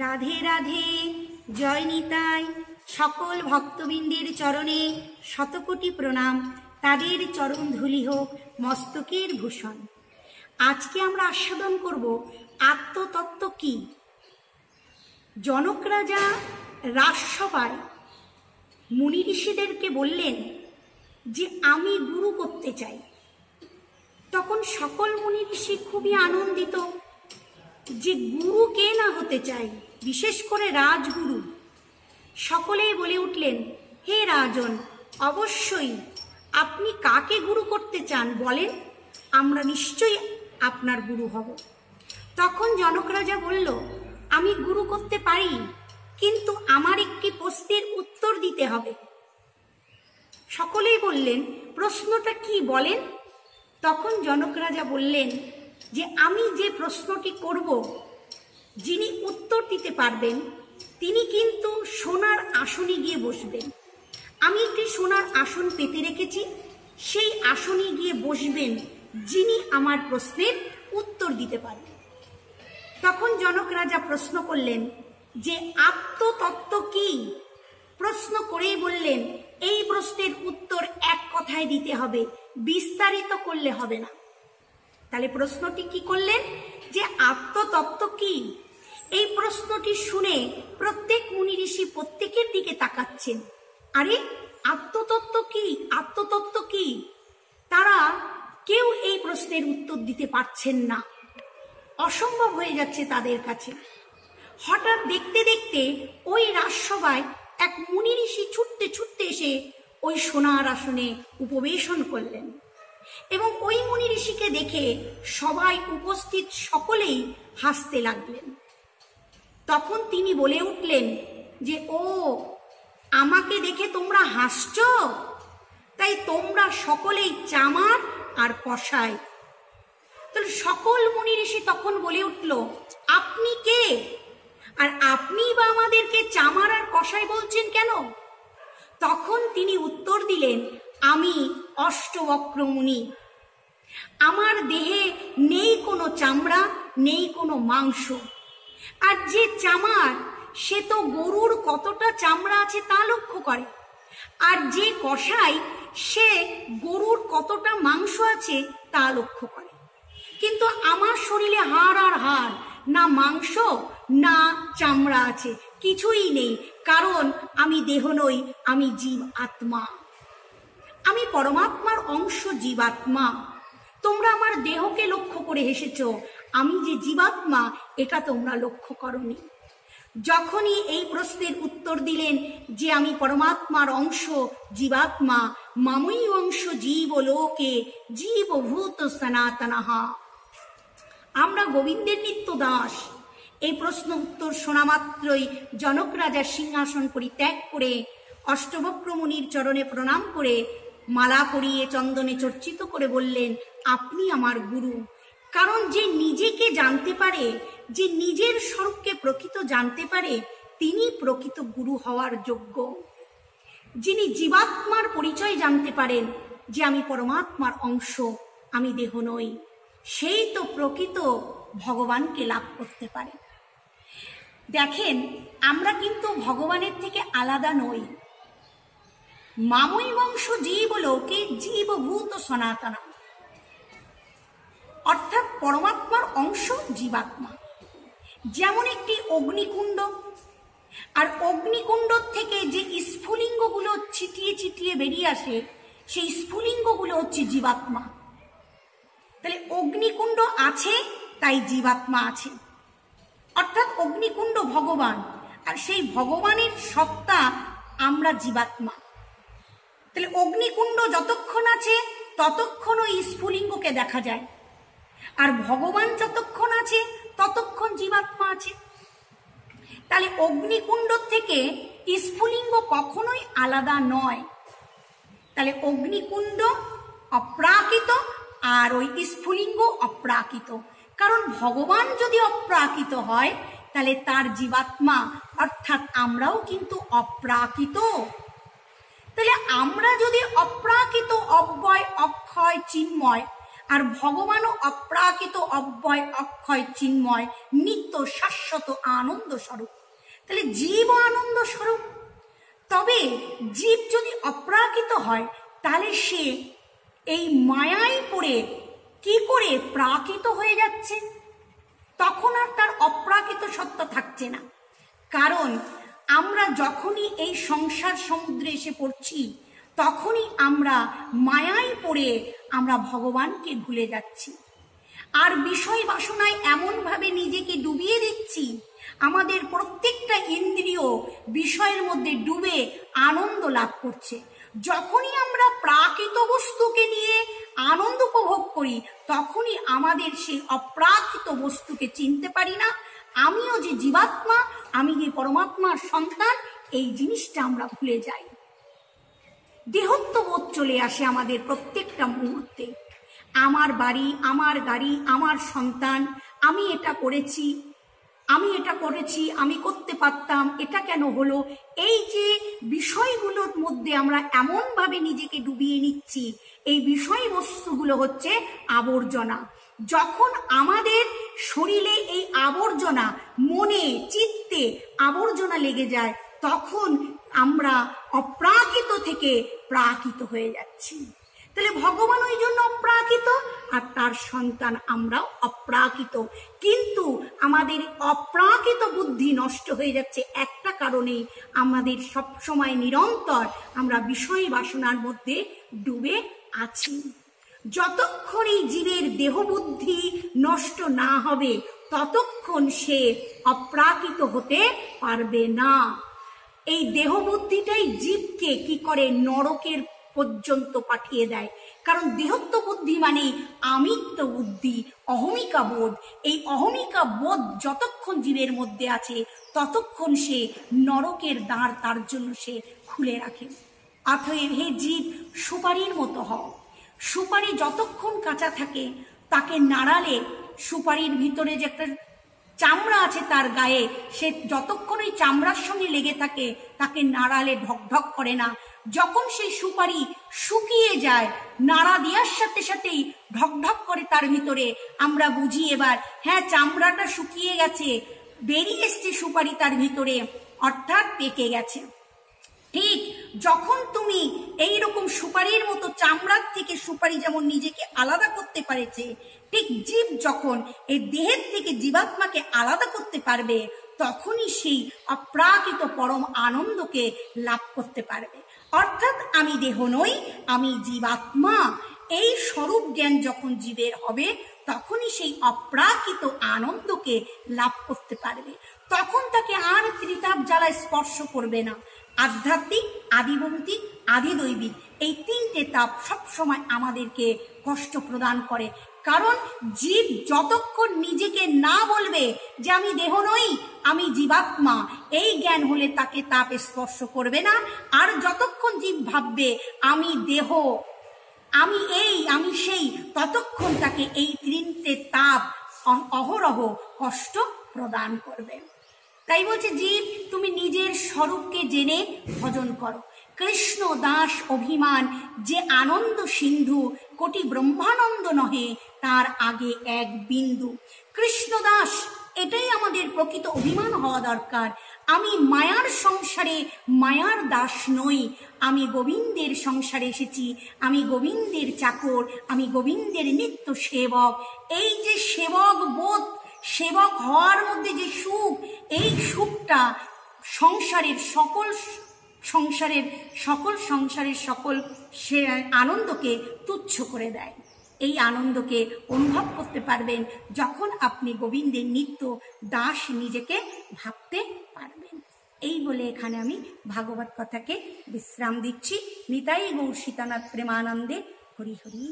রাধে রাধে, জয় নিতাই। সকল ভক্তবৃন্দের চরণে শতকোটি প্রণাম। তাদের চরণ ধুলি হোক মস্তকের ভূষণ। আজকে আমরা আস্বাদন করব আত্মতত্ত্ব কি। জনক রাজা রাজসভায় মুনি ঋষিদেরকে বললেন যে আমি গুরু করতে চাই। তখন সকল মুনি ঋষি খুবই আনন্দিত যে গুরু কে না হতে চাই, বিশেষ করে রাজগুরু। সকলেই বলে উঠলেন, হে রাজন, অবশ্যই আপনি কাকে গুরু করতে চান বলেন, আমরা নিশ্চয়ই আপনার গুরু হব। তখন জনক রাজা বলল, আমি গুরু করতে পারি, কিন্তু আমার একটি প্রশ্নের উত্তর দিতে হবে। সকলেই বললেন, প্রশ্নটা কি বলেন। তখন জনক রাজা বললেন যে আমি যে প্রশ্নটি করব, যিনি উত্তর দিতে পারবেন তিনি কিন্তু সোনার আসনে গিয়ে বসবেন। আমি একটি সোনার আসন পেতে রেখেছি, সেই আসনে গিয়ে বসবেন যিনি আমার প্রশ্নের উত্তর দিতে পারবেন। তখন জনক রাজা প্রশ্ন করলেন যে আত্মতত্ত্ব কি। প্রশ্ন করেই বললেন, এই প্রশ্নের উত্তর এক কথায় দিতে হবে, বিস্তারিত করলে হবে না। তাহলে প্রশ্নটি কি করলেন যে আত্মতত্ত্ব কি। এই প্রশ্নটি শুনে প্রত্যেক মুনি ঋষি প্রত্যেকের দিকে তাকাচ্ছেন। আরে আত্মতত্ত্ব কি, আত্মতত্ত্ব কি। তারা কেউ এই প্রশ্নের উত্তর দিতে পারছেন না, অসম্ভব হয়ে যাচ্ছে তাদের কাছে। হঠাৎ দেখতে দেখতে ওই রাজসভায় এক মুনি ঋষি ছুটতে ছুটতে এসে ওই সোনার আসনে উপবেশন করলেন এবং ওই মুনি ঋষিকে দেখে সবাই উপস্থিত সকলেই হাসতে লাগলেন। তখন তিনি বলে উঠলেন যে ও, আমাকে দেখে তোমরা হাসছো, তাই তোমরা সকলেই চামার আর কসাই। তাহলে সকল মুনি ঋষি তখন বলে উঠল, আপনি কে, আর আপনি বা আমাদেরকে চামার আর কসাই বলছেন কেন। তখন তিনি উত্তর দিলেন, আমি অষ্টবক্র মুনি, আমার দেহে নেই কোনো চামড়া, নেই কোনো মাংস। আর যে চামার সে তো গরুর কতটা চামড়া আছে তা লক্ষ্য করে, আর যে কসাই সে গরুর কতটা মাংস আছে তা লক্ষ্য করে। কিন্তু আমার শরীরে হাড় আর হাড়, না মাংস না চামড়া আছে, কিছুই নেই, কারণ আমি দেহ নই, আমি জীব আত্মা, আমি পরমাত্মার অংশ, জীবাত্মা। তোমরা আমার দেহকে লক্ষ্য করে হেসেছ, আমি যে জীবাত্মা এটা তোমরা লক্ষ্য করনি। যখনই এই প্রশ্নের উত্তর দিলেন যে আমি পরমাত্মার অংশ, জীবাত্মা, মামই অংশ জীব লোকে জীবভূত সনাতনহা, আমরা গোবিন্দের নিত্য দাস। এই প্রশ্ন উত্তর শোনা মাত্রই জনক রাজা সিংহাসন পরিত্যাগ করে অষ্টবক্র মুনির চরণে প্রণাম করে মালা পরিয়ে চন্দনে চর্চিত করে বললেন, আপনি আমার গুরু। কারণ যে নিজেকে জানতে পারে, যে নিজের স্বরূপকে প্রকৃত জানতে পারে, তিনি প্রকৃত গুরু হওয়ার যোগ্য। যিনি জীবাত্মার পরিচয় জানতে পারেন যে আমি পরমাত্মার অংশ, আমি দেহ নই, সেই তো প্রকৃত ভগবানকে লাভ করতে পারে। দেখেন, আমরা কিন্তু ভগবানের থেকে আলাদা নই। মামই বংশ জীব লোকে জীবভূত সনাতন, অর্থাৎ পরমাত্মার অংশ জীবাত্মা। যেমন একটি অগ্নিকুণ্ড, আর অগ্নিকুণ্ড থেকে যে স্ফুলিঙ্গগুলো ছিটিয়ে ছিটিয়ে বেরিয়ে আসে, সেই স্ফুলিঙ্গগুলো হচ্ছে জীবাত্মা। তাহলে অগ্নিকুণ্ড আছে তাই জীবাত্মা আছে, অর্থাৎ অগ্নিকুণ্ড ভগবান, আর সেই ভগবানের সত্তা আমরা জীবাত্মা। তাহলে অগ্নিকুণ্ড যতক্ষণ আছে ততক্ষণ ওই স্ফুলিঙ্গকে দেখা যায়, আর ভগবান যতক্ষণ আছে ততক্ষণ জীবাত্মা আছে। তাহলে অগ্নিকুণ্ড থেকে স্ফুলিঙ্গ কখনোই আলাদা নয়। তাহলে অগ্নিকুণ্ড অপ্রাকৃত আর ওই স্ফুলিঙ্গ অপ্রাকৃত। কারণ ভগবান যদি অপ্রাকৃত হয় তাহলে তার জীবাত্মা অর্থাৎ আমরাও কিন্তু অপ্রাকৃত। তাহলে আমরা যদি অপ্রাকৃত, অব্যয়, অক্ষয়, চিন্ময়, আর ভগবানও অপ্রাকৃত, অব্যয়, অক্ষয়, চিন্ময়, নিত্য, শাশ্বত আনন্দ স্বরূপ। তাহলে জীবও আনন্দ স্বরূপ। তবে জীব যদি অপ্রাকৃত হয় তাহলে সে এই মায়ায় পড়ে কি করে প্রাকৃত হয়ে যাচ্ছে, তখন আর তার অপ্রাকৃত সত্য থাকছে না। কারণ আমরা যখনই এই সংসার সমুদ্রে এসে পড়ছি তখনই আমরা মায়ায় পড়ে আমরা ভগবানকে ভুলে যাচ্ছি, আর বিষয় বাসনায় এমনভাবে নিজেকে ডুবিয়ে দিচ্ছি, আমাদের প্রত্যেকটা ইন্দ্রিয় বিষয়ের মধ্যে ডুবে আনন্দ লাভ করছে। যখনই আমরা প্রাকৃত বস্তুকে নিয়ে আনন্দ উপভোগ করি তখনই আমাদের সেই অপ্রাকৃত বস্তুকে চিনতে পারি না। আমিও যে জীবাত্মা, আমি যে পরমাত্মার সন্তান, এই জিনিসটা আমরা ভুলে যাই। দেহত্ববোধ চলে আসে আমাদের প্রত্যেকটা মুহূর্তে। আমার বাড়ি, আমার গাড়ি, আমার সন্তান, আমি এটা করেছি, আমি করতে পারতাম, এটা কেন হলো, এই যে বিষয়গুলোর মধ্যে আমরা এমনভাবে নিজেকে ডুবিয়ে নিচ্ছি, এই বিষয়বস্তুগুলো হচ্ছে আবর্জনা। যখন আমাদের শরীরে এই আবর্জনা, মনে চিত্তে আবর্জনা লেগে যায়, তখন আমরা অপ্রাকৃত থেকে প্রাকৃত হয়ে যাচ্ছি। তাহলে ভগবান ওই জন্য অপ্রাকৃত, আর তার সন্তান আমরাও অপ্রাকৃত। কিন্তু আমাদের অপ্রাকৃত বুদ্ধি নষ্ট হয়ে যাচ্ছে একটা কারণে, আমাদের সবসময় নিরন্তর আমরা বিষয় বাসনার মধ্যে ডুবে আছি। যতক্ষণ এই জীবের দেহ বুদ্ধি নষ্ট না হবে ততক্ষণ সে অপ্রাকৃত হতে পারবে না। এই দেহ বুদ্ধিটাই জীবকে কি করে নরকের পর্যন্ত পাঠিয়ে দেয়। কারণ দেহত্ব বুদ্ধি মানে আমিত্ব বুদ্ধি, অহমিকা বোধ। এই অহমিকা বোধ যতক্ষণ জীবের মধ্যে আছে ততক্ষণ সে নরকের দ্বার তার জন্য সে খুলে রাখে। অতএব হে জীব, সুপারির মতো হও। সুপারি যতক্ষণ কাঁচা থাকে তাকে নাড়ালে, সুপারির ভিতরে যে একটা চামড়া আছে তার গায়ে, সে যতক্ষণ ওই চামড়ার সঙ্গে লেগে থাকে তাকে নাড়ালে ঢকঢক করে না। যখন সেই সুপারি শুকিয়ে যায়, নাড়া দেওয়ার সাথে সাথেই ঢকঢক করে তার ভিতরে, আমরা বুঝি এবার হ্যাঁ চামড়াটা শুকিয়ে গেছে, বেরিয়ে এসছে সুপারি তার ভিতরে, অর্থাৎ পেকে গেছে। ঠিক যখন তুমি এইরকম সুপারির মতো চামড়ার থেকে সুপারি যেমন নিজেকে আলাদা করতে পারেছে, ঠিক জীব যখন এই দেহের থেকে জীবাত্মাকে আলাদা করতে পারবে তখনই সেই অপ্রাকৃত পরম আনন্দকে লাভ করতে পারবে। অর্থাৎ আমি দেহ নই, আমি জীবাত্মা, এই স্বরূপ জ্ঞান যখন জীবের হবে তখনই সেই অপ্রাকৃত আনন্দকে লাভ করতে পারবে। তখন তাকে আর ত্রিতাপ জ্বালায় স্পর্শ করবে না। আধ্যাত্মিক, আদিভৌতিক, আদিদৈবিক, এই তিনটে তাপ সবসময় আমাদেরকে কষ্ট প্রদান করে। কারণ জীব যতক্ষণ নিজেকে না বলবে যে আমি দেহ নই, আমি জীবাত্মা, এই জ্ঞান হলে তাকে তাপ স্পর্শ করবে না। আর যতক্ষণ জীব ভাববে আমি দেহ, আমি এই, আমি সেই, ততক্ষণ তাকে এই তিনটে তাপ অহরহ কষ্ট প্রদান করবে। তাই বলছে জীব, তুমি নিজের স্বরূপকে জেনে ভজন করো। কৃষ্ণ দাস অভিমান যে আনন্দ সিন্ধু, কোটি ব্রহ্মানন্দ নহে তার আগে এক বিন্দু। কৃষ্ণ দাস, এটাই আমাদের প্রকৃত অভিমান হওয়া দরকার। আমি মায়ার সংসারে মায়ার দাস নই, আমি গোবিন্দের সংসারে এসেছি, আমি গোবিন্দের চাকর, আমি গোবিন্দের নিত্য সেবক। এই যে সেবক বোধ, সেবক হওয়ার মধ্যে যে সুখ, এই সুখটা সংসারের সকল সে আনন্দকে তুচ্ছ করে দেয়। এই আনন্দকে অনুভব করতে পারবেন যখন আপনি গোবিন্দের নিত্য দাস নিজেকে ভাবতে পারবেন। এই বলে এখানে আমি ভাগবত কথাকে বিশ্রাম দিচ্ছি। নিতাই গৌর সীতানাথ প্রেমানন্দে হরি হরি।